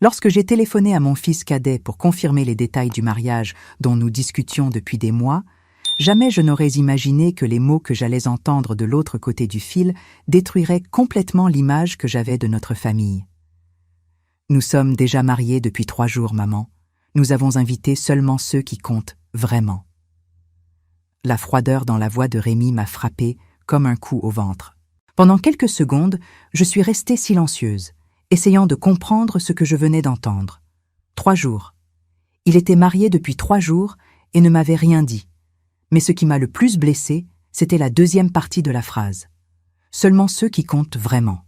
Lorsque j'ai téléphoné à mon fils cadet pour confirmer les détails du mariage dont nous discutions depuis des mois, jamais je n'aurais imaginé que les mots que j'allais entendre de l'autre côté du fil détruiraient complètement l'image que j'avais de notre famille. Nous sommes déjà mariés depuis 3 jours, maman. Nous avons invité seulement ceux qui comptent vraiment. La froideur dans la voix de Rémi m'a frappée comme un coup au ventre. Pendant quelques secondes, je suis restée silencieuse, essayant de comprendre ce que je venais d'entendre. 3 jours. Il était marié depuis 3 jours et ne m'avait rien dit. Mais ce qui m'a le plus blessée, c'était la deuxième partie de la phrase. Seulement ceux qui comptent vraiment.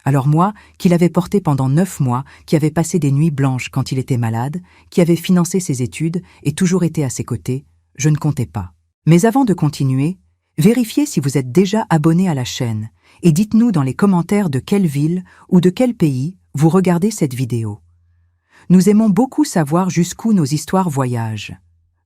Alors moi, qui l'avais porté pendant 9 mois, qui avait passé des nuits blanches quand il était malade, qui avait financé ses études et toujours été à ses côtés, je ne comptais pas. Mais avant de continuer, vérifiez si vous êtes déjà abonné à la chaîne et dites-nous dans les commentaires de quelle ville ou de quel pays vous regardez cette vidéo. Nous aimons beaucoup savoir jusqu'où nos histoires voyagent.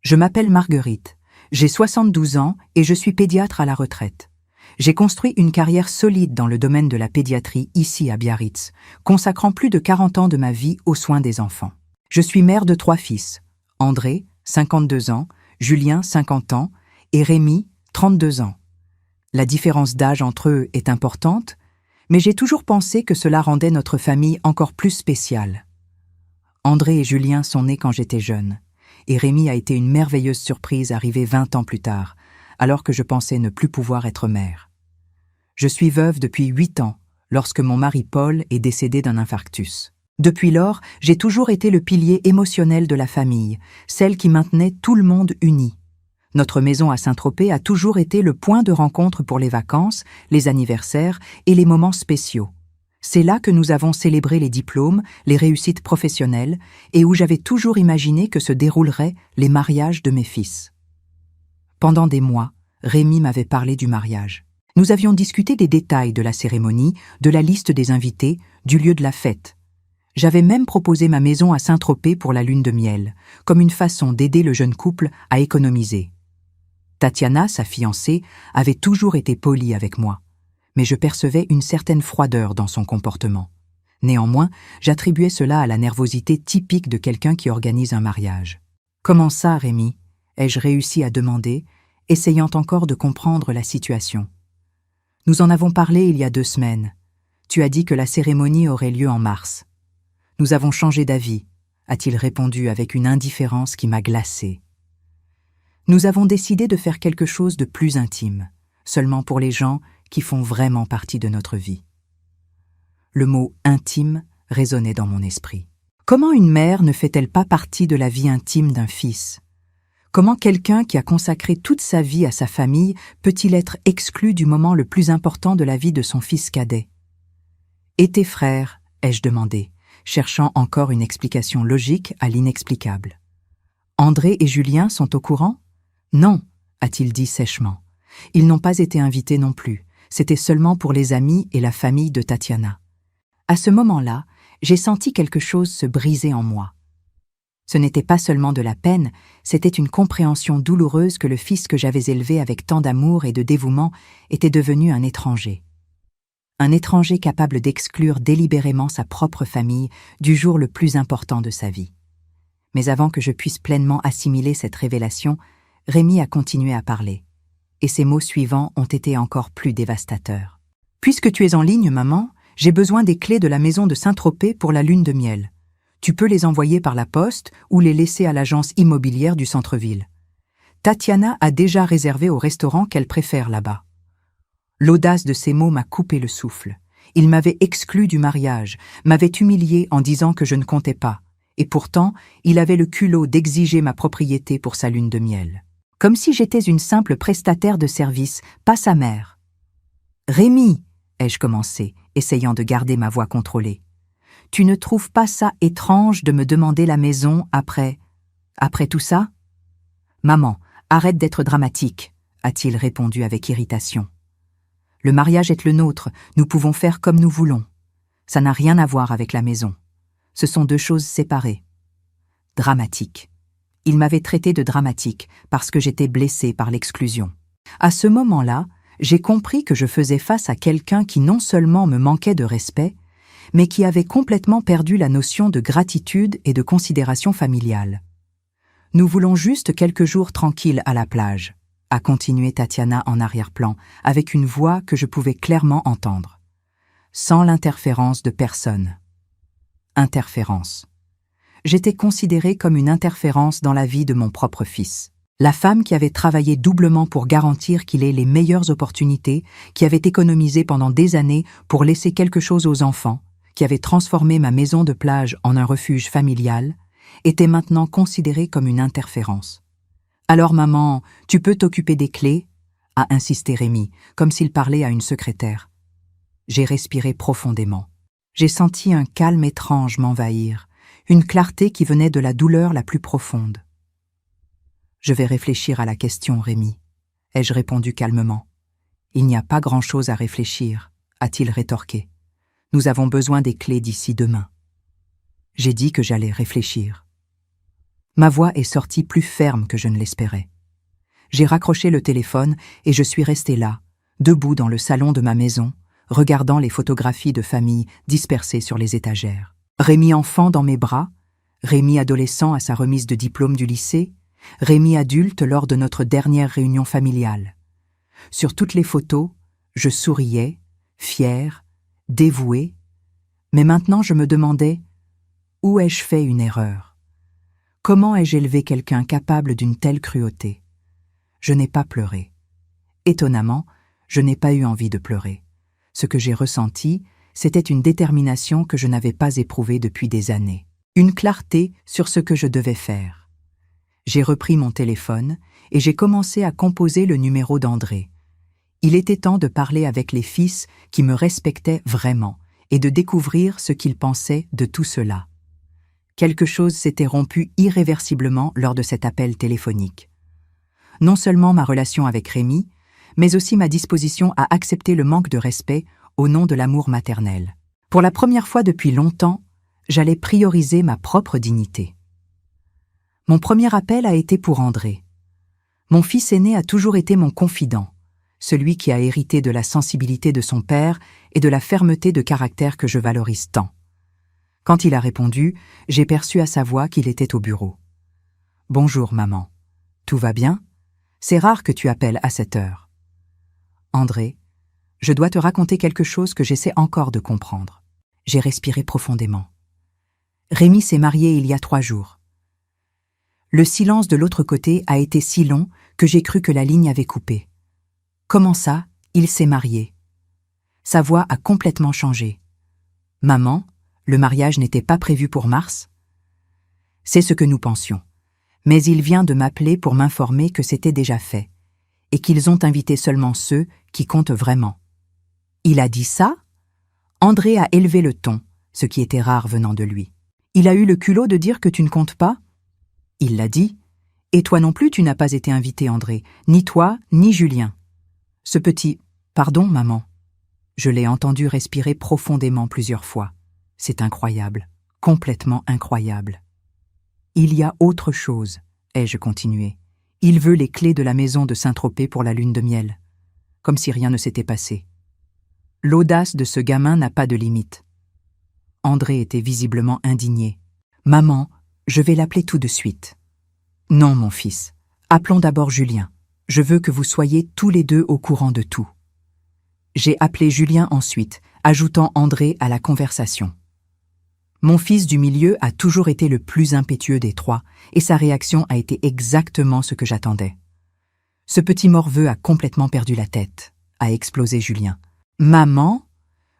Je m'appelle Marguerite, j'ai 72 ans et je suis pédiatre à la retraite. J'ai construit une carrière solide dans le domaine de la pédiatrie ici à Biarritz, consacrant plus de 40 ans de ma vie aux soins des enfants. Je suis mère de 3 fils, André, 52 ans, Julien, 50 ans, et Rémi, 32 ans. La différence d'âge entre eux est importante, mais j'ai toujours pensé que cela rendait notre famille encore plus spéciale. André et Julien sont nés quand j'étais jeune, et Rémi a été une merveilleuse surprise arrivée 20 ans plus tard, alors que je pensais ne plus pouvoir être mère. Je suis veuve depuis 8 ans, lorsque mon mari Paul est décédé d'un infarctus. Depuis lors, j'ai toujours été le pilier émotionnel de la famille, celle qui maintenait tout le monde uni. Notre maison à Saint-Tropez a toujours été le point de rencontre pour les vacances, les anniversaires et les moments spéciaux. C'est là que nous avons célébré les diplômes, les réussites professionnelles et où j'avais toujours imaginé que se dérouleraient les mariages de mes fils. Pendant des mois, Rémi m'avait parlé du mariage. Nous avions discuté des détails de la cérémonie, de la liste des invités, du lieu de la fête. J'avais même proposé ma maison à Saint-Tropez pour la lune de miel, comme une façon d'aider le jeune couple à économiser. Tatiana, sa fiancée, avait toujours été polie avec moi, mais je percevais une certaine froideur dans son comportement. Néanmoins, j'attribuais cela à la nervosité typique de quelqu'un qui organise un mariage. « Comment ça, Rémi ?» ai-je réussi à demander, essayant encore de comprendre la situation. « Nous en avons parlé il y a 2 semaines. Tu as dit que la cérémonie aurait lieu en mars. Nous avons changé d'avis, a-t-il répondu avec une indifférence qui m'a glacée. Nous avons décidé de faire quelque chose de plus intime, seulement pour les gens qui font vraiment partie de notre vie. Le mot « intime » résonnait dans mon esprit. Comment une mère ne fait-elle pas partie de la vie intime d'un fils ? Comment quelqu'un qui a consacré toute sa vie à sa famille peut-il être exclu du moment le plus important de la vie de son fils cadet ? « Et tes frères ?» ai-je demandé, cherchant encore une explication logique à l'inexplicable. « André et Julien sont au courant ? » « Non, a-t-il dit sèchement. Ils n'ont pas été invités non plus. C'était seulement pour les amis et la famille de Tatiana. À ce moment-là, j'ai senti quelque chose se briser en moi. Ce n'était pas seulement de la peine, c'était une compréhension douloureuse que le fils que j'avais élevé avec tant d'amour et de dévouement était devenu un étranger. Un étranger capable d'exclure délibérément sa propre famille du jour le plus important de sa vie. Mais avant que je puisse pleinement assimiler cette révélation, Rémi a continué à parler, et ses mots suivants ont été encore plus dévastateurs. « Puisque tu es en ligne, maman, j'ai besoin des clés de la maison de Saint-Tropez pour la lune de miel. Tu peux les envoyer par la poste ou les laisser à l'agence immobilière du centre-ville. Tatiana a déjà réservé au restaurant qu'elle préfère là-bas. » L'audace de ces mots m'a coupé le souffle. Il m'avait exclu du mariage, m'avait humilié en disant que je ne comptais pas, et pourtant, il avait le culot d'exiger ma propriété pour sa lune de miel. Comme si j'étais une simple prestataire de service, pas sa mère. « Rémi !» ai-je commencé, essayant de garder ma voix contrôlée. « Tu ne trouves pas ça étrange de me demander la maison après tout ça ?»« Maman, arrête d'être dramatique, » a-t-il répondu avec irritation. « Le mariage est le nôtre, nous pouvons faire comme nous voulons. Ça n'a rien à voir avec la maison. Ce sont 2 choses séparées. » Dramatique. Il m'avait traité de dramatique parce que j'étais blessée par l'exclusion. À ce moment-là, j'ai compris que je faisais face à quelqu'un qui non seulement me manquait de respect, mais qui avait complètement perdu la notion de gratitude et de considération familiale. « Nous voulons juste quelques jours tranquilles à la plage », a continué Tatiana en arrière-plan, avec une voix que je pouvais clairement entendre. Sans l'interférence de personne. Interférence. J'étais considérée comme une interférence dans la vie de mon propre fils. La femme qui avait travaillé doublement pour garantir qu'il ait les meilleures opportunités, qui avait économisé pendant des années pour laisser quelque chose aux enfants, qui avait transformé ma maison de plage en un refuge familial, était maintenant considérée comme une interférence. « Alors maman, tu peux t'occuper des clés ?» a insisté Rémi, comme s'il parlait à une secrétaire. J'ai respiré profondément. J'ai senti un calme étrange m'envahir, une clarté qui venait de la douleur la plus profonde. « Je vais réfléchir à la question, Rémi, » ai-je répondu calmement. « Il n'y a pas grand-chose à réfléchir, » a-t-il rétorqué. « Nous avons besoin des clés d'ici demain. » J'ai dit que j'allais réfléchir. Ma voix est sortie plus ferme que je ne l'espérais. J'ai raccroché le téléphone et je suis restée là, debout dans le salon de ma maison, regardant les photographies de famille dispersées sur les étagères. Rémi enfant dans mes bras, Rémi adolescent à sa remise de diplôme du lycée, Rémi adulte lors de notre dernière réunion familiale. Sur toutes les photos, je souriais, fier, dévoué, mais maintenant je me demandais « Où ai-je fait une erreur ? Comment ai-je élevé quelqu'un capable d'une telle cruauté ?» Je n'ai pas pleuré. Étonnamment, je n'ai pas eu envie de pleurer. Ce que j'ai ressenti, c'était une détermination que je n'avais pas éprouvée depuis des années. Une clarté sur ce que je devais faire. J'ai repris mon téléphone et j'ai commencé à composer le numéro d'André. Il était temps de parler avec les fils qui me respectaient vraiment et de découvrir ce qu'ils pensaient de tout cela. Quelque chose s'était rompu irréversiblement lors de cet appel téléphonique. Non seulement ma relation avec Rémi, mais aussi ma disposition à accepter le manque de respect au nom de l'amour maternel. Pour la première fois depuis longtemps, j'allais prioriser ma propre dignité. Mon premier appel a été pour André. Mon fils aîné a toujours été mon confident, celui qui a hérité de la sensibilité de son père et de la fermeté de caractère que je valorise tant. Quand il a répondu, j'ai perçu à sa voix qu'il était au bureau. « Bonjour, maman. Tout va bien ? C'est rare que tu appelles à cette heure. » « André, je dois te raconter quelque chose que j'essaie encore de comprendre. » J'ai respiré profondément. Rémi s'est marié il y a 3 jours. Le silence de l'autre côté a été si long que j'ai cru que la ligne avait coupé. Comment ça, il s'est marié? Sa voix a complètement changé. Maman, le mariage n'était pas prévu pour mars? C'est ce que nous pensions. Mais il vient de m'appeler pour m'informer que c'était déjà fait, et qu'ils ont invité seulement ceux qui comptent vraiment. Il a dit ça? André a élevé le ton, ce qui était rare venant de lui. Il a eu le culot de dire que tu ne comptes pas? Il l'a dit. Et toi non plus tu n'as pas été invité, André, ni toi, ni Julien. Ce petit « Pardon, maman ». Je l'ai entendu respirer profondément plusieurs fois. C'est incroyable, complètement incroyable. Il y a autre chose, ai-je continué. Il veut les clés de la maison de Saint-Tropez pour la lune de miel. Comme si rien ne s'était passé. L'audace de ce gamin n'a pas de limite. André était visiblement indigné. « Maman, je vais l'appeler tout de suite. »« Non, mon fils. Appelons d'abord Julien. Je veux que vous soyez tous les deux au courant de tout. » J'ai appelé Julien ensuite, ajoutant André à la conversation. Mon fils du milieu a toujours été le plus impétueux des 3, et sa réaction a été exactement ce que j'attendais. Ce petit morveux a complètement perdu la tête, a explosé Julien. « Maman,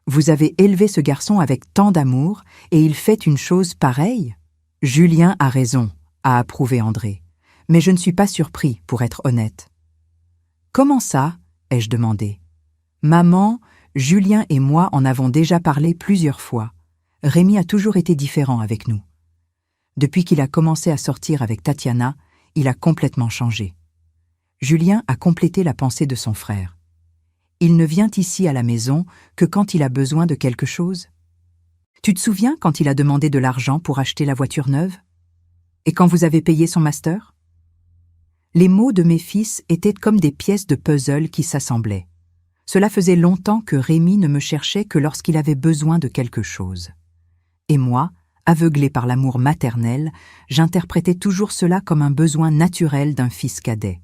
vous avez élevé ce garçon avec tant d'amour, et il fait une chose pareille ?» « Julien a raison, a approuvé André, mais je ne suis pas surpris, pour être honnête. »« Comment ça ?» ai-je demandé. « Maman, Julien et moi en avons déjà parlé plusieurs fois. Rémi a toujours été différent avec nous. Depuis qu'il a commencé à sortir avec Tatiana, il a complètement changé. » Julien a complété la pensée de son frère. « Il ne vient ici à la maison que quand il a besoin de quelque chose. Tu te souviens quand il a demandé de l'argent pour acheter la voiture neuve? Et quand vous avez payé son master? » Les mots de mes fils étaient comme des pièces de puzzle qui s'assemblaient. Cela faisait longtemps que Rémi ne me cherchait que lorsqu'il avait besoin de quelque chose. Et moi, aveuglée par l'amour maternel, j'interprétais toujours cela comme un besoin naturel d'un fils cadet.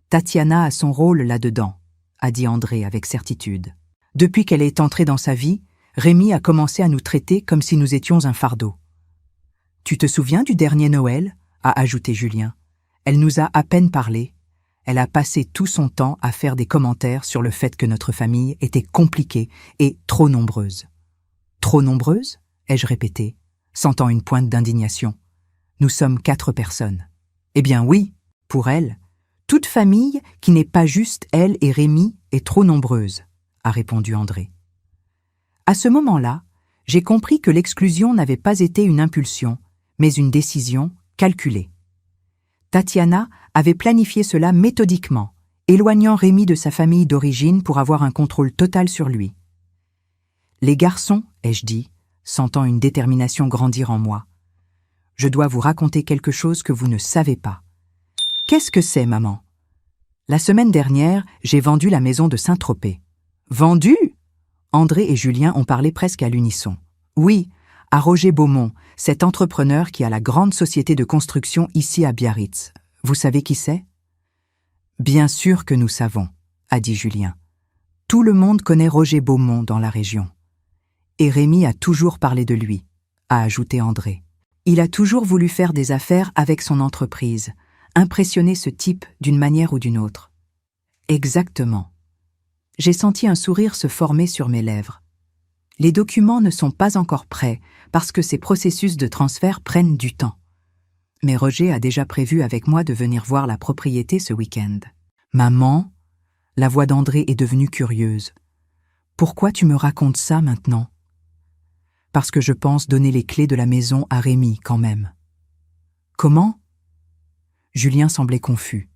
Tatiana a son rôle là-dedans, a dit André avec certitude. Depuis qu'elle est entrée dans sa vie, Rémi a commencé à nous traiter comme si nous étions un fardeau. « Tu te souviens du dernier Noël ?» a ajouté Julien. Elle nous a à peine parlé. Elle a passé tout son temps à faire des commentaires sur le fait que notre famille était compliquée et trop nombreuse. « Trop nombreuse ?» ai-je répété, sentant une pointe d'indignation. « Nous sommes 4 personnes. » Eh bien oui, pour elle, toute famille qui n'est pas juste elle et Rémi est trop nombreuse, a répondu André. À ce moment-là, j'ai compris que l'exclusion n'avait pas été une impulsion, mais une décision calculée. Tatiana avait planifié cela méthodiquement, éloignant Rémi de sa famille d'origine pour avoir un contrôle total sur lui. « Les garçons, ai-je dit, sentant une détermination grandir en moi. Je dois vous raconter quelque chose que vous ne savez pas. Qu'est-ce que c'est, maman ? La semaine dernière, j'ai vendu la maison de Saint-Tropez. Vendu ? André et Julien ont parlé presque à l'unisson. Oui, à Roger Beaumont, cet entrepreneur qui a la grande société de construction ici à Biarritz. Vous savez qui c'est ? Bien sûr que nous savons, a dit Julien. Tout le monde connaît Roger Beaumont dans la région. Et Rémi a toujours parlé de lui, a ajouté André. Il a toujours voulu faire des affaires avec son entreprise, impressionner ce type d'une manière ou d'une autre. Exactement. J'ai senti un sourire se former sur mes lèvres. Les documents ne sont pas encore prêts parce que ces processus de transfert prennent du temps. Mais Roger a déjà prévu avec moi de venir voir la propriété ce week-end. Maman, la voix d'André est devenue curieuse. Pourquoi tu me racontes ça maintenant ? Parce que je pense donner les clés de la maison à Rémi quand même. Comment ? Julien semblait confus.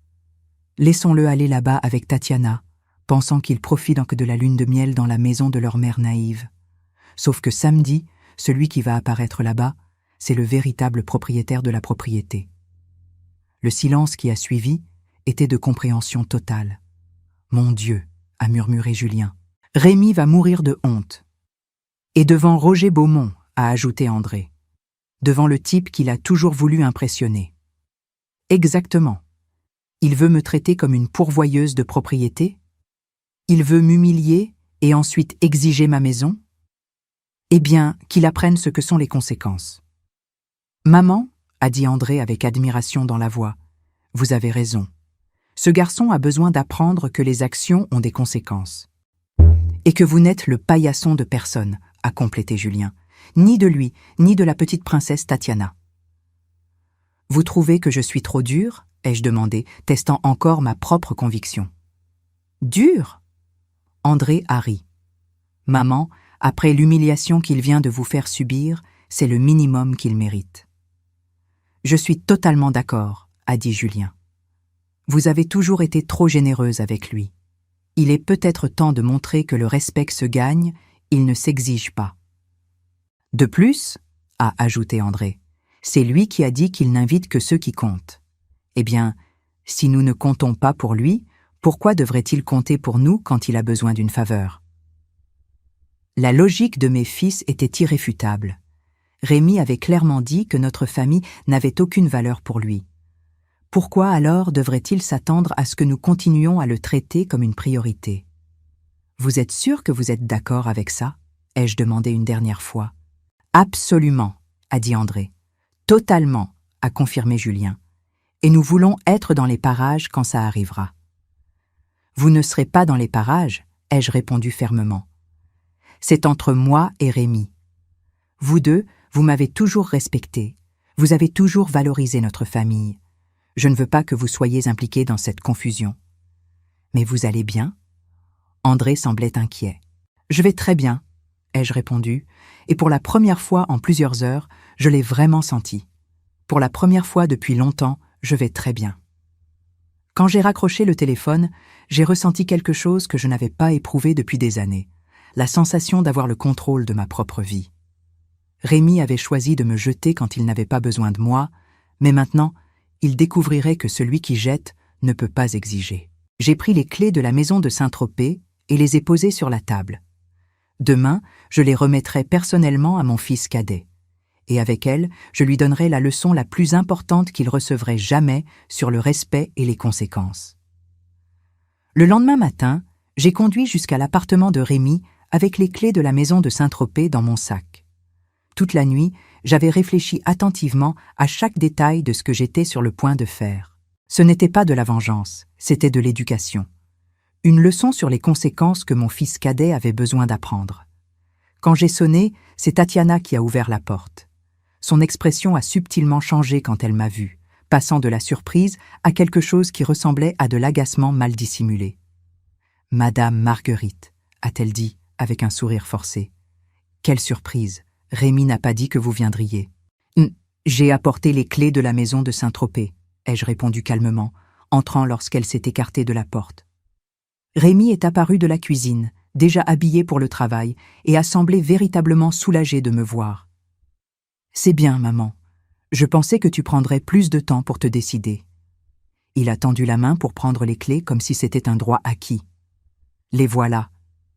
Laissons-le aller là-bas avec Tatiana, pensant qu'il profite donc de la lune de miel dans la maison de leur mère naïve. Sauf que samedi, celui qui va apparaître là-bas, c'est le véritable propriétaire de la propriété. Le silence qui a suivi était de compréhension totale. « Mon Dieu !» a murmuré Julien. « Rémi va mourir de honte. » Et devant Roger Beaumont, a ajouté André. Devant le type qu'il a toujours voulu impressionner. Exactement. Il veut me traiter comme une pourvoyeuse de propriété ? Il veut m'humilier et ensuite exiger ma maison ? Eh bien, qu'il apprenne ce que sont les conséquences. Maman, a dit André avec admiration dans la voix, vous avez raison. Ce garçon a besoin d'apprendre que les actions ont des conséquences. Et que vous n'êtes le paillasson de personne, a complété Julien, ni de lui, ni de la petite princesse Tatiana. Vous trouvez que je suis trop dure ? Ai-je demandé, testant encore ma propre conviction. Dure ? André a ri. Maman, après l'humiliation qu'il vient de vous faire subir, c'est le minimum qu'il mérite. Je suis totalement d'accord, a dit Julien. Vous avez toujours été trop généreuse avec lui. Il est peut-être temps de montrer que le respect se gagne, il ne s'exige pas. De plus, a ajouté André, c'est lui qui a dit qu'il n'invite que ceux qui comptent. Eh bien, si nous ne comptons pas pour lui, pourquoi devrait-il compter pour nous quand il a besoin d'une faveur ? La logique de mes fils était irréfutable. Rémi avait clairement dit que notre famille n'avait aucune valeur pour lui. Pourquoi alors devrait-il s'attendre à ce que nous continuions à le traiter comme une priorité ? Vous êtes sûr que vous êtes d'accord avec ça ? Ai-je demandé une dernière fois. Absolument, a dit André. Totalement, a confirmé Julien. Et nous voulons être dans les parages quand ça arrivera. Vous ne serez pas dans les parages, ai-je répondu fermement. C'est entre moi et Rémi. Vous deux, vous m'avez toujours respecté. Vous avez toujours valorisé notre famille. Je ne veux pas que vous soyez impliqués dans cette confusion. Mais vous allez bien ? André semblait inquiet. Je vais très bien, ai-je répondu, et pour la première fois en plusieurs heures, je l'ai vraiment senti. Pour la première fois depuis longtemps, je vais très bien. Quand j'ai raccroché le téléphone, j'ai ressenti quelque chose que je n'avais pas éprouvé depuis des années, la sensation d'avoir le contrôle de ma propre vie. Rémi avait choisi de me jeter quand il n'avait pas besoin de moi, mais maintenant, il découvrirait que celui qui jette ne peut pas exiger. J'ai pris les clés de la maison de Saint-Tropez et les ai posées sur la table. Demain, je les remettrai personnellement à mon fils cadet. Et avec elles, je lui donnerai la leçon la plus importante qu'il recevrait jamais sur le respect et les conséquences. Le lendemain matin, j'ai conduit jusqu'à l'appartement de Rémi avec les clés de la maison de Saint-Tropez dans mon sac. Toute la nuit, j'avais réfléchi attentivement à chaque détail de ce que j'étais sur le point de faire. Ce n'était pas de la vengeance, c'était de l'éducation. Une leçon sur les conséquences que mon fils cadet avait besoin d'apprendre. Quand j'ai sonné, c'est Tatiana qui a ouvert la porte. Son expression a subtilement changé quand elle m'a vu, passant de la surprise à quelque chose qui ressemblait à de l'agacement mal dissimulé. « Madame Marguerite », a-t-elle dit, avec un sourire forcé. « Quelle surprise, Rémi n'a pas dit que vous viendriez. »« J'ai apporté les clés de la maison de Saint-Tropez », ai-je répondu calmement, entrant lorsqu'elle s'est écartée de la porte. Rémi est apparu de la cuisine, déjà habillé pour le travail, et a semblé véritablement soulagé de me voir. « C'est bien, maman. Je pensais que tu prendrais plus de temps pour te décider. » Il a tendu la main pour prendre les clés comme si c'était un droit acquis. « Les voilà, »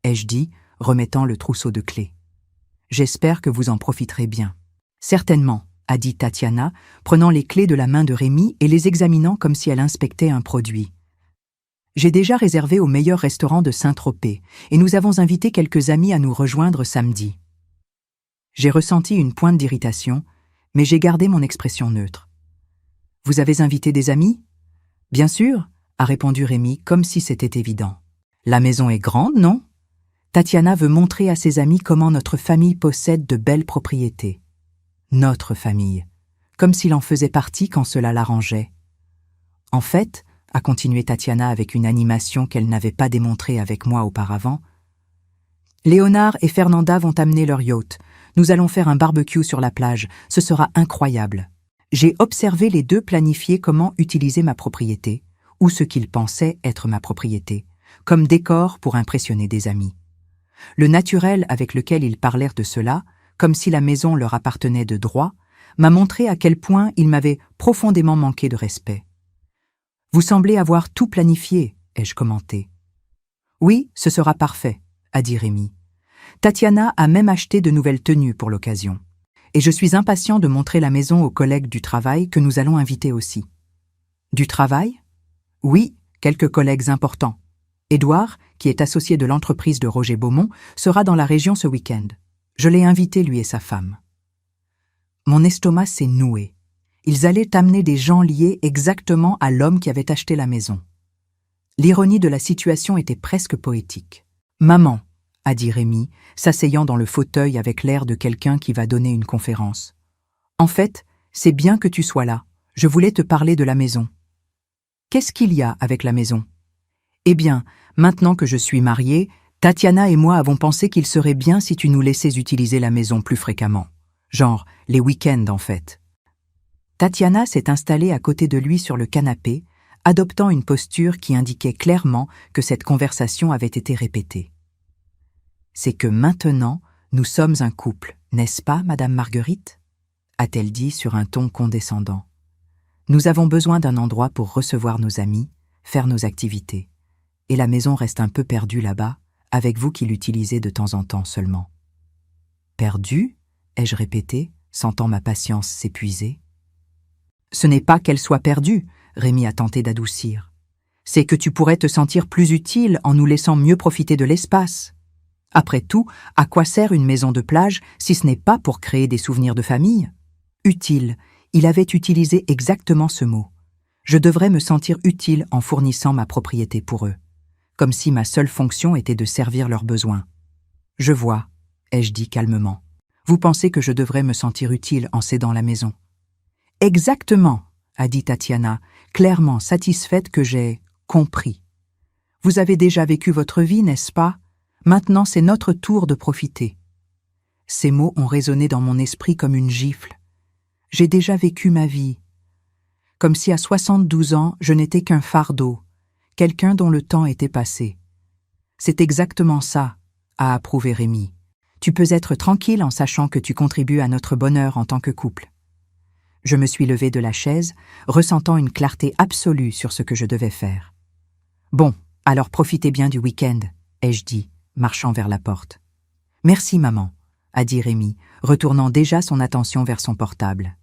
ai-je dit, remettant le trousseau de clés. « J'espère que vous en profiterez bien. »« Certainement, » a dit Tatiana, prenant les clés de la main de Rémi et les examinant comme si elle inspectait un produit. « J'ai déjà réservé au meilleur restaurant de Saint-Tropez et nous avons invité quelques amis à nous rejoindre samedi. » J'ai ressenti une pointe d'irritation, mais j'ai gardé mon expression neutre. « Vous avez invité des amis ? » ?»« Bien sûr, » a répondu Rémi, comme si c'était évident. « La maison est grande, non ? Tatiana veut montrer à ses amis comment notre famille possède de belles propriétés. Notre famille, comme s'il en faisait partie quand cela l'arrangeait. En fait, a continué Tatiana avec une animation qu'elle n'avait pas démontrée avec moi auparavant, Léonard et Fernanda vont amener leur yacht. Nous allons faire un barbecue sur la plage. Ce sera incroyable. J'ai observé les deux planifier comment utiliser ma propriété, ou ce qu'ils pensaient être ma propriété, comme décor pour impressionner des amis. Le naturel avec lequel ils parlèrent de cela, comme si la maison leur appartenait de droit, m'a montré à quel point ils m'avaient profondément manqué de respect. « Vous semblez avoir tout planifié, » ai-je commenté. « Oui, ce sera parfait, » a dit Rémi. Tatiana a même acheté de nouvelles tenues pour l'occasion. Et je suis impatient de montrer la maison aux collègues du travail que nous allons inviter aussi. Du travail ? Oui, quelques collègues importants. Édouard, qui est associé de l'entreprise de Roger Beaumont, sera dans la région ce week-end. Je l'ai invité, lui et sa femme. Mon estomac s'est noué. Ils allaient amener des gens liés exactement à l'homme qui avait acheté la maison. L'ironie de la situation était presque poétique. « Maman », a dit Rémi, s'asseyant dans le fauteuil avec l'air de quelqu'un qui va donner une conférence. « En fait, c'est bien que tu sois là. Je voulais te parler de la maison. »« Qu'est-ce qu'il y a avec la maison ?»« Eh bien, maintenant que je suis mariée, Tatiana et moi avons pensé qu'il serait bien si tu nous laissais utiliser la maison plus fréquemment. Genre, les week-ends en fait. » Tatiana s'est installée à côté de lui sur le canapé, adoptant une posture qui indiquait clairement que cette conversation avait été répétée. « C'est que maintenant, nous sommes un couple, n'est-ce pas, Madame Marguerite ?» a-t-elle dit sur un ton condescendant. « Nous avons besoin d'un endroit pour recevoir nos amis, faire nos activités. Et la maison reste un peu perdue là-bas, avec vous qui l'utilisez de temps en temps seulement. »« Perdue ?» ai-je répété, sentant ma patience s'épuiser. « Ce n'est pas qu'elle soit perdue, » Rémi a tenté d'adoucir. « C'est que tu pourrais te sentir plus utile en nous laissant mieux profiter de l'espace. Après tout, à quoi sert une maison de plage si ce n'est pas pour créer des souvenirs de famille ? Utile, il avait utilisé exactement ce mot. Je devrais me sentir utile en fournissant ma propriété pour eux, comme si ma seule fonction était de servir leurs besoins. « Je vois, » ai-je dit calmement. « Vous pensez que je devrais me sentir utile en cédant la maison ?»« Exactement, » a dit Tatiana, clairement satisfaite que j'ai compris. « Vous avez déjà vécu votre vie, n'est-ce pas ? Maintenant, c'est notre tour de profiter. » Ces mots ont résonné dans mon esprit comme une gifle. J'ai déjà vécu ma vie. Comme si à 72 ans, je n'étais qu'un fardeau, quelqu'un dont le temps était passé. C'est exactement ça, a approuvé Rémi. Tu peux être tranquille en sachant que tu contribues à notre bonheur en tant que couple. Je me suis levée de la chaise, ressentant une clarté absolue sur ce que je devais faire. Bon, alors profitez bien du week-end, ai-je dit, marchant vers la porte. Merci, maman, a dit Rémi, retournant déjà son attention vers son portable.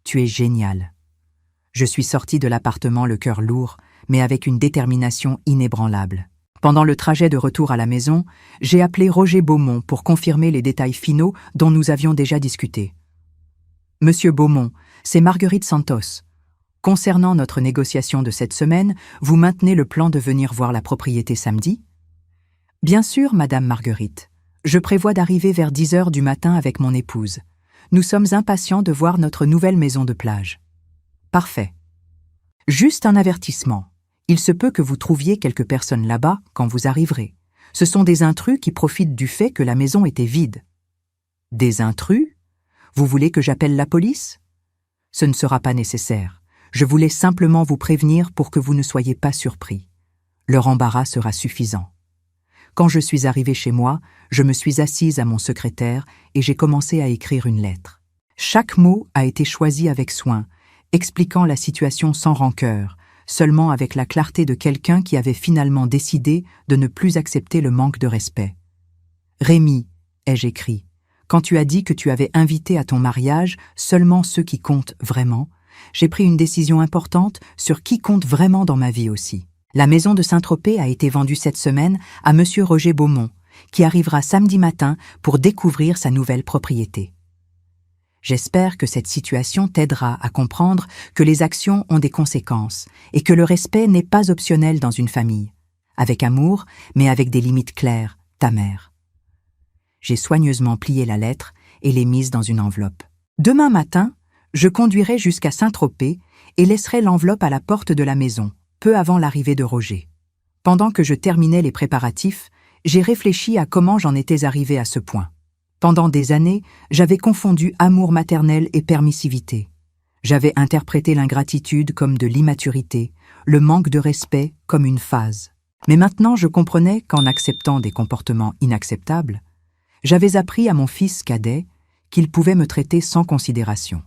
Tu es génial. Je suis sortie de l'appartement le cœur lourd, mais avec une détermination inébranlable. Pendant le trajet de retour à la maison, j'ai appelé Roger Beaumont pour confirmer les détails finaux dont nous avions déjà discuté. Monsieur Beaumont, c'est Marguerite Santos. Concernant notre négociation de cette semaine, vous maintenez le plan de venir voir la propriété samedi? Bien sûr, Madame Marguerite. Je prévois d'arriver vers 10 heures du matin avec mon épouse. Nous sommes impatients de voir notre nouvelle maison de plage. Parfait. Juste un avertissement. Il se peut que vous trouviez quelques personnes là-bas quand vous arriverez. Ce sont des intrus qui profitent du fait que la maison était vide. Des intrus? Vous voulez que j'appelle la police? Ce ne sera pas nécessaire. Je voulais simplement vous prévenir pour que vous ne soyez pas surpris. Leur embarras sera suffisant. Quand je suis arrivée chez moi, je me suis assise à mon secrétaire et j'ai commencé à écrire une lettre. Chaque mot a été choisi avec soin, expliquant la situation sans rancœur, seulement avec la clarté de quelqu'un qui avait finalement décidé de ne plus accepter le manque de respect. « Rémi, ai-je écrit, quand tu as dit que tu avais invité à ton mariage seulement ceux qui comptent vraiment, j'ai pris une décision importante sur qui compte vraiment dans ma vie aussi. La maison de Saint-Tropez a été vendue cette semaine à Monsieur Roger Beaumont, qui arrivera samedi matin pour découvrir sa nouvelle propriété. J'espère que cette situation t'aidera à comprendre que les actions ont des conséquences et que le respect n'est pas optionnel dans une famille. Avec amour, mais avec des limites claires, ta mère. » J'ai soigneusement plié la lettre et l'ai mise dans une enveloppe. Demain matin, je conduirai jusqu'à Saint-Tropez et laisserai l'enveloppe à la porte de la maison, peu avant l'arrivée de Roger. Pendant que je terminais les préparatifs, j'ai réfléchi à comment j'en étais arrivée à ce point. Pendant des années, j'avais confondu amour maternel et permissivité. J'avais interprété l'ingratitude comme de l'immaturité, le manque de respect comme une phase. Mais maintenant, je comprenais qu'en acceptant des comportements inacceptables, j'avais appris à mon fils cadet qu'il pouvait me traiter sans considération.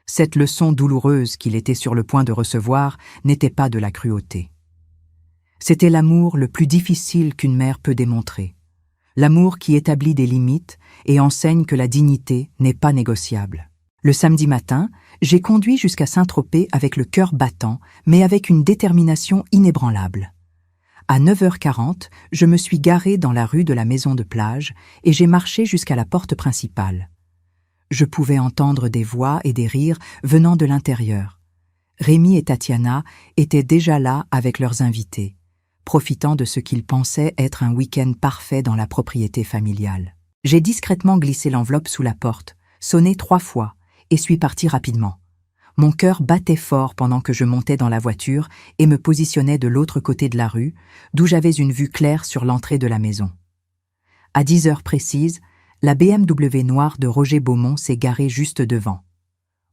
Cette leçon douloureuse qu'il était sur le point de recevoir n'était pas de la cruauté. C'était l'amour le plus difficile qu'une mère peut démontrer. L'amour qui établit des limites et enseigne que la dignité n'est pas négociable. Le samedi matin, j'ai conduit jusqu'à Saint-Tropez avec le cœur battant, mais avec une détermination inébranlable. À 9h40, je me suis garée dans la rue de la maison de plage et j'ai marché jusqu'à la porte principale. Je pouvais entendre des voix et des rires venant de l'intérieur. Rémi et Tatiana étaient déjà là avec leurs invités, profitant de ce qu'ils pensaient être un week-end parfait dans la propriété familiale. J'ai discrètement glissé l'enveloppe sous la porte, sonné 3 fois et suis parti rapidement. Mon cœur battait fort pendant que je montais dans la voiture et me positionnais de l'autre côté de la rue, d'où j'avais une vue claire sur l'entrée de la maison. À 10 heures précises, la BMW noire de Roger Beaumont s'est garée juste devant.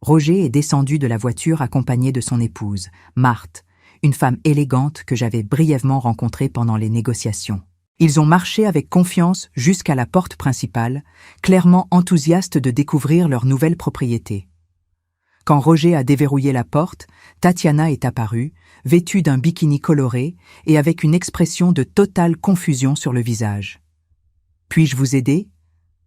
Roger est descendu de la voiture accompagné de son épouse, Marthe, une femme élégante que j'avais brièvement rencontrée pendant les négociations. Ils ont marché avec confiance jusqu'à la porte principale, clairement enthousiastes de découvrir leur nouvelle propriété. Quand Roger a déverrouillé la porte, Tatiana est apparue, vêtue d'un bikini coloré et avec une expression de totale confusion sur le visage. « Puis-je vous aider ?»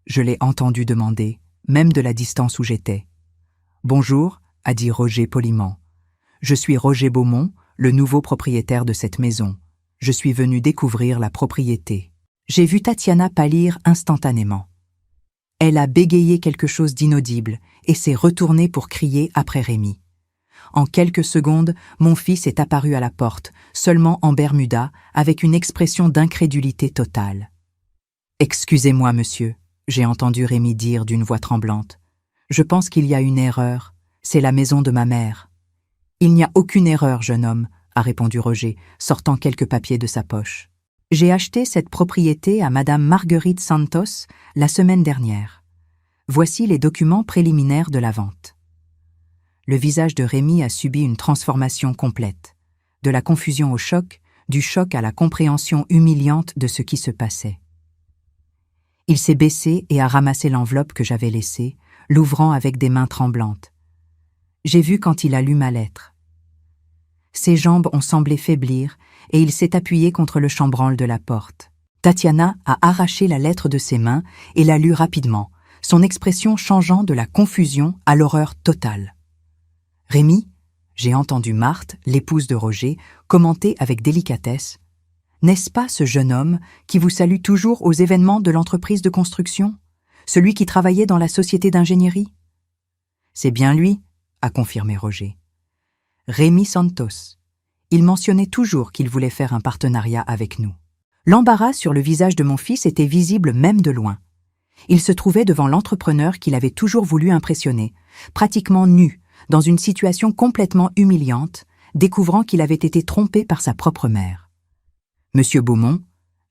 Je l'ai entendu demander, même de la distance où j'étais. « Bonjour », a dit Roger poliment. « Je suis Roger Beaumont, le nouveau propriétaire de cette maison. Je suis venu découvrir la propriété. » J'ai vu Tatiana pâlir instantanément. Elle a bégayé quelque chose d'inaudible et s'est retournée pour crier après Rémi. En quelques secondes, mon fils est apparu à la porte, seulement en bermuda, avec une expression d'incrédulité totale. « Excusez-moi, monsieur », j'ai entendu Rémi dire d'une voix tremblante. « Je pense qu'il y a une erreur. C'est la maison de ma mère. »« Il n'y a aucune erreur, jeune homme, » a répondu Roger, sortant quelques papiers de sa poche. « J'ai acheté cette propriété à Madame Marguerite Santos la semaine dernière. Voici les documents préliminaires de la vente. » Le visage de Rémi a subi une transformation complète. De la confusion au choc, du choc à la compréhension humiliante de ce qui se passait. Il s'est baissé et a ramassé l'enveloppe que j'avais laissée, l'ouvrant avec des mains tremblantes. J'ai vu quand il a lu ma lettre. Ses jambes ont semblé faiblir, et il s'est appuyé contre le chambranle de la porte. Tatiana a arraché la lettre de ses mains et l'a lue rapidement, son expression changeant de la confusion à l'horreur totale. « Rémi ?» j'ai entendu Marthe, l'épouse de Roger, commenter avec délicatesse. « N'est-ce pas ce jeune homme qui vous salue toujours aux événements de l'entreprise de construction? Celui qui travaillait dans la société d'ingénierie ?»« C'est bien lui, » a confirmé Roger. « Rémi Santos. Il mentionnait toujours qu'il voulait faire un partenariat avec nous. » L'embarras sur le visage de mon fils était visible même de loin. Il se trouvait devant l'entrepreneur qu'il avait toujours voulu impressionner, pratiquement nu, dans une situation complètement humiliante, découvrant qu'il avait été trompé par sa propre mère. « Monsieur Beaumont »,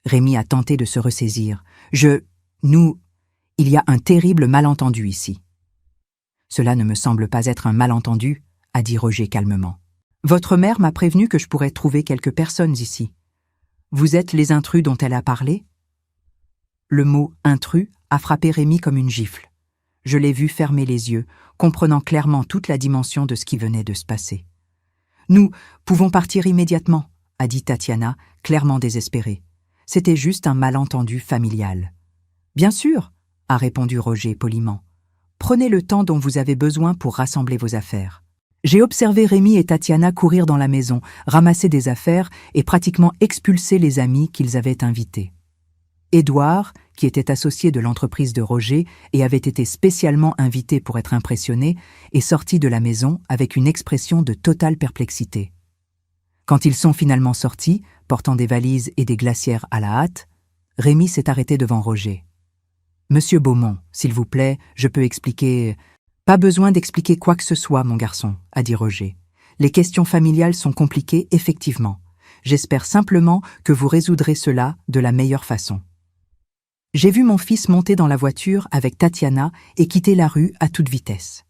Rémi a tenté de se ressaisir, « il y a un terrible malentendu ici. » « Cela ne me semble pas être un malentendu, » a dit Roger calmement. « Votre mère m'a prévenu que je pourrais trouver quelques personnes ici. Vous êtes les intrus dont elle a parlé ?» Le mot « intrus » a frappé Rémi comme une gifle. Je l'ai vu fermer les yeux, comprenant clairement toute la dimension de ce qui venait de se passer. « Nous pouvons partir immédiatement, » a dit Tatiana, clairement désespérée. C'était juste un malentendu familial. « Bien sûr, » a répondu Roger poliment. « Prenez le temps dont vous avez besoin pour rassembler vos affaires. » J'ai observé Rémi et Tatiana courir dans la maison, ramasser des affaires et pratiquement expulser les amis qu'ils avaient invités. Édouard, qui était associé de l'entreprise de Roger et avait été spécialement invité pour être impressionné, est sorti de la maison avec une expression de totale perplexité. Quand ils sont finalement sortis, portant des valises et des glacières à la hâte, Rémi s'est arrêté devant Roger. « Monsieur Beaumont, s'il vous plaît, je peux expliquer… » « Pas besoin d'expliquer quoi que ce soit, mon garçon, » a dit Roger. « Les questions familiales sont compliquées, effectivement. J'espère simplement que vous résoudrez cela de la meilleure façon. » J'ai vu mon fils monter dans la voiture avec Tatiana et quitter la rue à toute vitesse.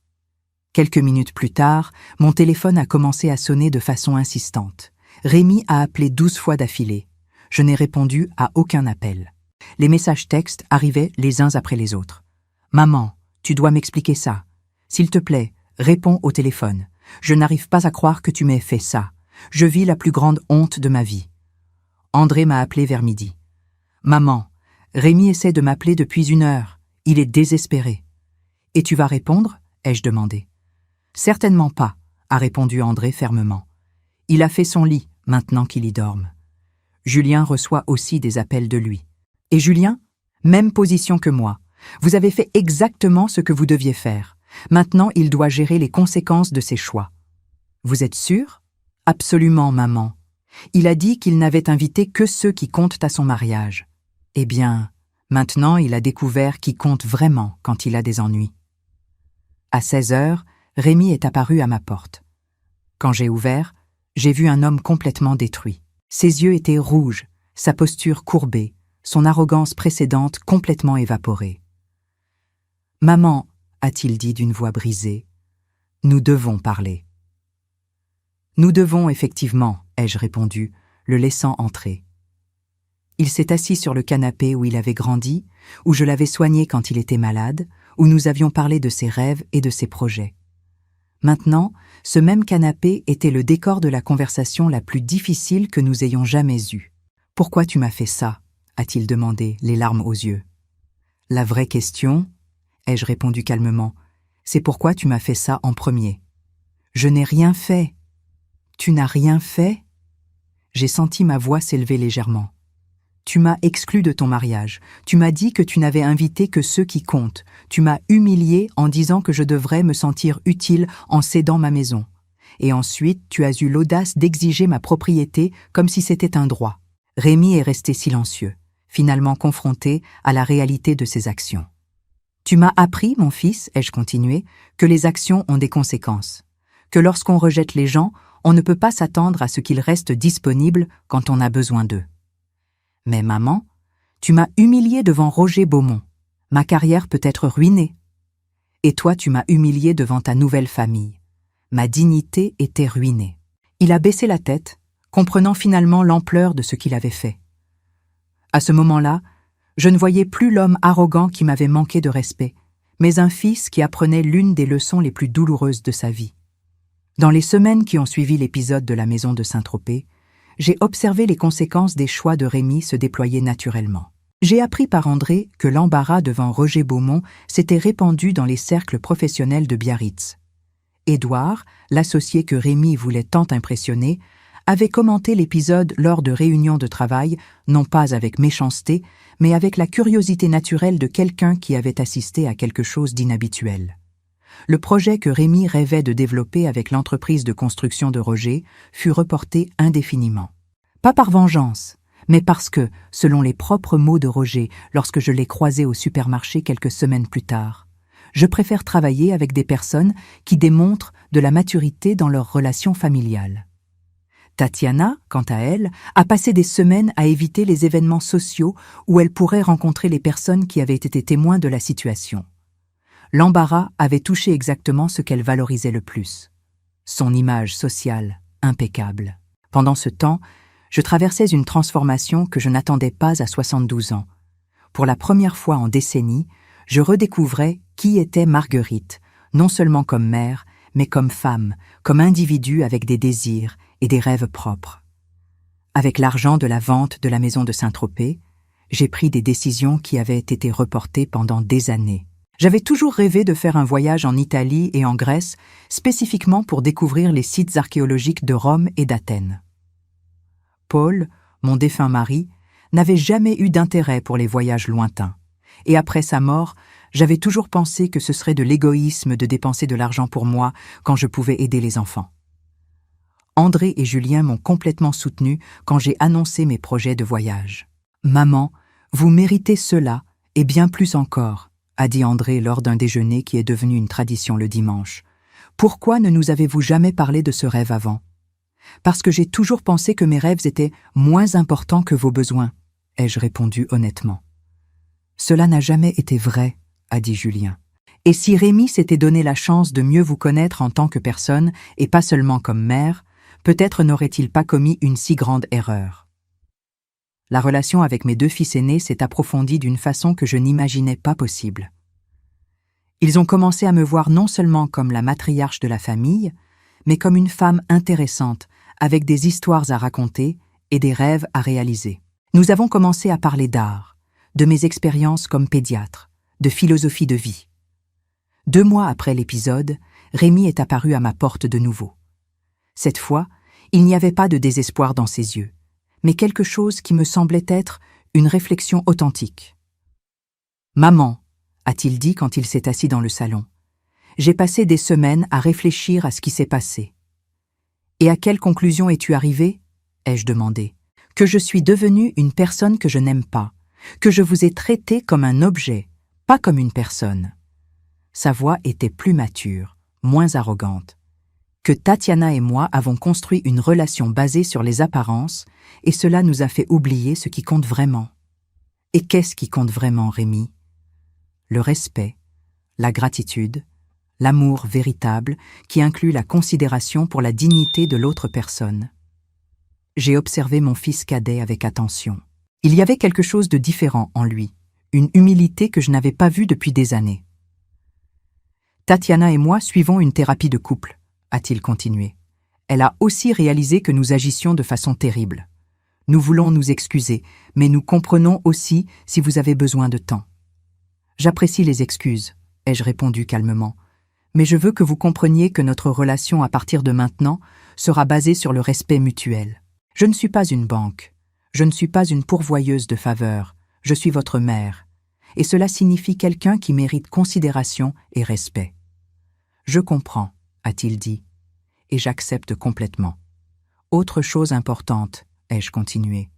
Quelques minutes plus tard, mon téléphone a commencé à sonner de façon insistante. Rémi a appelé 12 fois d'affilée. Je n'ai répondu à aucun appel. Les messages textes arrivaient les uns après les autres. « Maman, tu dois m'expliquer ça. S'il te plaît, réponds au téléphone. Je n'arrive pas à croire que tu m'aies fait ça. Je vis la plus grande honte de ma vie. » André m'a appelé vers midi. « Maman, Rémi essaie de m'appeler depuis 1 heure. Il est désespéré. »« Et tu vas répondre ?» ai-je demandé. « Certainement pas, » a répondu André fermement. « Il a fait son lit, maintenant qu'il y dorme. » Julien reçoit aussi des appels de lui. « Et Julien ? Même position que moi. Vous avez fait exactement ce que vous deviez faire. Maintenant, il doit gérer les conséquences de ses choix. »« Vous êtes sûr ? » ?»« Absolument, maman. Il a dit qu'il n'avait invité que ceux qui comptent à son mariage. Eh bien, maintenant il a découvert qui compte vraiment quand il a des ennuis. » À 16 heures, Rémi est apparu à ma porte. Quand j'ai ouvert, j'ai vu un homme complètement détruit. Ses yeux étaient rouges, sa posture courbée, son arrogance précédente complètement évaporée. « Maman, » a-t-il dit d'une voix brisée, « nous devons parler. »« Nous devons, effectivement, » ai-je répondu, le laissant entrer. Il s'est assis sur le canapé où il avait grandi, où je l'avais soigné quand il était malade, où nous avions parlé de ses rêves et de ses projets. Maintenant, ce même canapé était le décor de la conversation la plus difficile que nous ayons jamais eue. « Pourquoi tu m'as fait ça ?» a-t-il demandé, les larmes aux yeux. « La vraie question, » ai-je répondu calmement, « c'est pourquoi tu m'as fait ça en premier. »« Je n'ai rien fait. »« Tu n'as rien fait ?» J'ai senti ma voix s'élever légèrement. « Tu m'as exclu de ton mariage. Tu m'as dit que tu n'avais invité que ceux qui comptent. Tu m'as humilié en disant que je devrais me sentir utile en cédant ma maison. Et ensuite, tu as eu l'audace d'exiger ma propriété comme si c'était un droit. » Rémi est resté silencieux, finalement confronté à la réalité de ses actions. « Tu m'as appris, mon fils, ai-je continué, que les actions ont des conséquences. Que lorsqu'on rejette les gens, on ne peut pas s'attendre à ce qu'ils restent disponibles quand on a besoin d'eux. Mais maman, tu m'as humilié devant Roger Beaumont. Ma carrière peut être ruinée. Et toi, tu m'as humilié devant ta nouvelle famille. Ma dignité était ruinée. » Il a baissé la tête, comprenant finalement l'ampleur de ce qu'il avait fait. À ce moment-là, je ne voyais plus l'homme arrogant qui m'avait manqué de respect, mais un fils qui apprenait l'une des leçons les plus douloureuses de sa vie. Dans les semaines qui ont suivi l'épisode de la maison de Saint-Tropez, j'ai observé les conséquences des choix de Rémi se déployer naturellement. J'ai appris par André que l'embarras devant Roger Beaumont s'était répandu dans les cercles professionnels de Biarritz. Édouard, l'associé que Rémi voulait tant impressionner, avait commenté l'épisode lors de réunions de travail, non pas avec méchanceté, mais avec la curiosité naturelle de quelqu'un qui avait assisté à quelque chose d'inhabituel. Le projet que Rémi rêvait de développer avec l'entreprise de construction de Roger fut reporté indéfiniment. Pas par vengeance, mais parce que, selon les propres mots de Roger lorsque je l'ai croisé au supermarché quelques semaines plus tard, je préfère travailler avec des personnes qui démontrent de la maturité dans leurs relations familiales. Tatiana, quant à elle, a passé des semaines à éviter les événements sociaux où elle pourrait rencontrer les personnes qui avaient été témoins de la situation. L'embarras avait touché exactement ce qu'elle valorisait le plus. Son image sociale, impeccable. Pendant ce temps, je traversais une transformation que je n'attendais pas à 72 ans. Pour la première fois en décennies, je redécouvrais qui était Marguerite, non seulement comme mère, mais comme femme, comme individu avec des désirs et des rêves propres. Avec l'argent de la vente de la maison de Saint-Tropez, j'ai pris des décisions qui avaient été reportées pendant des années. J'avais toujours rêvé de faire un voyage en Italie et en Grèce, spécifiquement pour découvrir les sites archéologiques de Rome et d'Athènes. Paul, mon défunt mari, n'avait jamais eu d'intérêt pour les voyages lointains. Et après sa mort, j'avais toujours pensé que ce serait de l'égoïsme de dépenser de l'argent pour moi quand je pouvais aider les enfants. André et Julien m'ont complètement soutenu quand j'ai annoncé mes projets de voyage. « Maman, vous méritez cela, et bien plus encore », a dit André lors d'un déjeuner qui est devenu une tradition le dimanche. « Pourquoi ne nous avez-vous jamais parlé de ce rêve avant ?»« Parce que j'ai toujours pensé que mes rêves étaient moins importants que vos besoins, » ai-je répondu honnêtement. « Cela n'a jamais été vrai, » a dit Julien. « Et si Rémi s'était donné la chance de mieux vous connaître en tant que personne et pas seulement comme mère, peut-être n'aurait-il pas commis une si grande erreur. » La relation avec mes deux fils aînés s'est approfondie d'une façon que je n'imaginais pas possible. Ils ont commencé à me voir non seulement comme la matriarche de la famille, mais comme une femme intéressante, avec des histoires à raconter et des rêves à réaliser. Nous avons commencé à parler d'art, de mes expériences comme pédiatre, de philosophie de vie. 2 mois après l'épisode, Rémi est apparu à ma porte de nouveau. Cette fois, il n'y avait pas de désespoir dans ses yeux, mais quelque chose qui me semblait être une réflexion authentique. « Maman », a-t-il dit quand il s'est assis dans le salon, « j'ai passé des semaines à réfléchir à ce qui s'est passé. »« Et à quelle conclusion es-tu arrivée ?» ai-je demandé. « Que je suis devenue une personne que je n'aime pas, que je vous ai traité comme un objet, pas comme une personne. » Sa voix était plus mature, moins arrogante. Que Tatiana et moi avons construit une relation basée sur les apparences, et cela nous a fait oublier ce qui compte vraiment. Et qu'est-ce qui compte vraiment, Rémi? Le respect, la gratitude, l'amour véritable qui inclut la considération pour la dignité de l'autre personne. J'ai observé mon fils cadet avec attention. Il y avait quelque chose de différent en lui, une humilité que je n'avais pas vue depuis des années. Tatiana et moi suivons une thérapie de couple, a-t-il continué. Elle a aussi réalisé que nous agissions de façon terrible. Nous voulons nous excuser, mais nous comprenons aussi si vous avez besoin de temps. J'apprécie les excuses, ai-je répondu calmement, mais je veux que vous compreniez que notre relation à partir de maintenant sera basée sur le respect mutuel. Je ne suis pas une banque, je ne suis pas une pourvoyeuse de faveurs, je suis votre mère, et cela signifie quelqu'un qui mérite considération et respect. Je comprends, a-t-il dit, et j'accepte complètement. Autre chose importante, ai-je continué.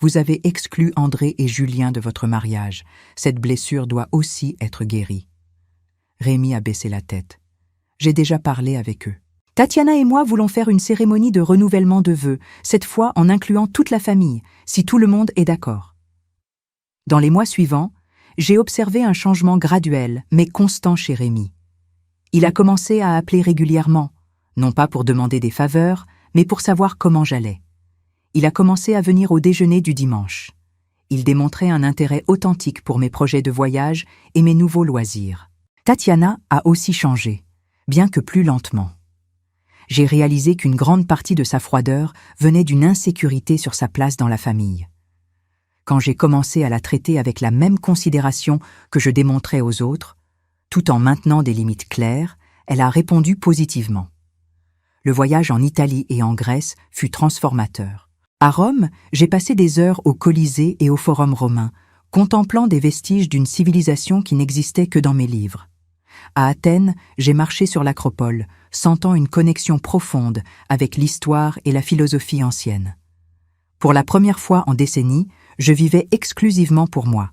Vous avez exclu André et Julien de votre mariage. Cette blessure doit aussi être guérie. Rémi a baissé la tête. J'ai déjà parlé avec eux. Tatiana et moi voulons faire une cérémonie de renouvellement de vœux, cette fois en incluant toute la famille, si tout le monde est d'accord. Dans les mois suivants, j'ai observé un changement graduel, mais constant chez Rémi. Il a commencé à appeler régulièrement, non pas pour demander des faveurs, mais pour savoir comment j'allais. Il a commencé à venir au déjeuner du dimanche. Il démontrait un intérêt authentique pour mes projets de voyage et mes nouveaux loisirs. Tatiana a aussi changé, bien que plus lentement. j'ai réalisé qu'une grande partie de sa froideur venait d'une insécurité sur sa place dans la famille. Quand j'ai commencé à la traiter avec la même considération que je démontrais aux autres, tout en maintenant des limites claires, elle a répondu positivement. Le voyage en Italie et en Grèce fut transformateur. À Rome, j'ai passé des heures au Colisée et au Forum romain, contemplant des vestiges d'une civilisation qui n'existait que dans mes livres. À Athènes, j'ai marché sur l'Acropole, sentant une connexion profonde avec l'histoire et la philosophie ancienne. Pour la première fois en décennies, je vivais exclusivement pour moi.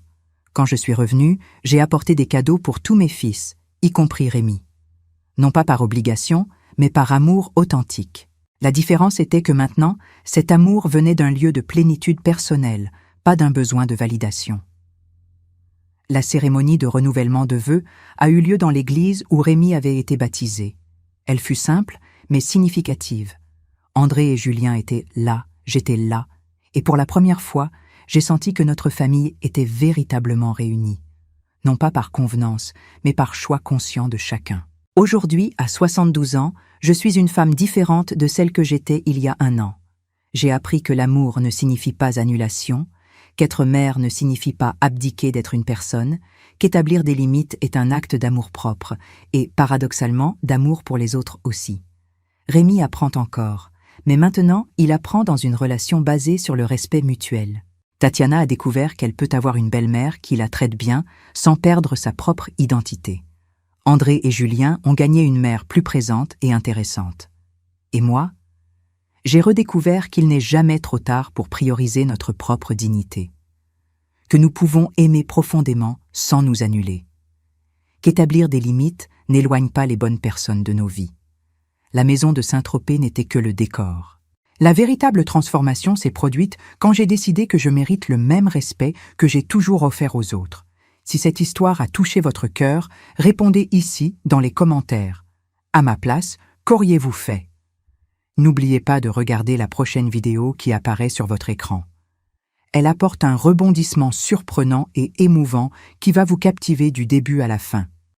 Quand je suis revenu, j'ai apporté des cadeaux pour tous mes fils, y compris Rémi. Non pas par obligation, mais par amour authentique. La différence était que maintenant, cet amour venait d'un lieu de plénitude personnelle, pas d'un besoin de validation. La cérémonie de renouvellement de vœux a eu lieu dans l'église où Rémi avait été baptisé. Elle fut simple, mais significative. André et Julien étaient là, j'étais là, et pour la première fois, j'ai senti que notre famille était véritablement réunie. Non pas par convenance, mais par choix conscient de chacun. Aujourd'hui, à 72 ans, je suis une femme différente de celle que j'étais il y a 1 an. J'ai appris que l'amour ne signifie pas annulation, qu'être mère ne signifie pas abdiquer d'être une personne, qu'établir des limites est un acte d'amour-propre et, paradoxalement, d'amour pour les autres aussi. Rémi apprend encore, mais maintenant, il apprend dans une relation basée sur le respect mutuel. Tatiana a découvert qu'elle peut avoir une belle-mère qui la traite bien sans perdre sa propre identité. André et Julien ont gagné une mère plus présente et intéressante. Et moi ? J'ai redécouvert qu'il n'est jamais trop tard pour prioriser notre propre dignité. Que nous pouvons aimer profondément sans nous annuler. Qu'établir des limites n'éloigne pas les bonnes personnes de nos vies. La maison de Saint-Tropez n'était que le décor. La véritable transformation s'est produite quand j'ai décidé que je mérite le même respect que j'ai toujours offert aux autres. Si cette histoire a touché votre cœur, répondez ici, dans les commentaires. À ma place, qu'auriez-vous fait ? N'oubliez pas de regarder la prochaine vidéo qui apparaît sur votre écran. Elle apporte un rebondissement surprenant et émouvant qui va vous captiver du début à la fin.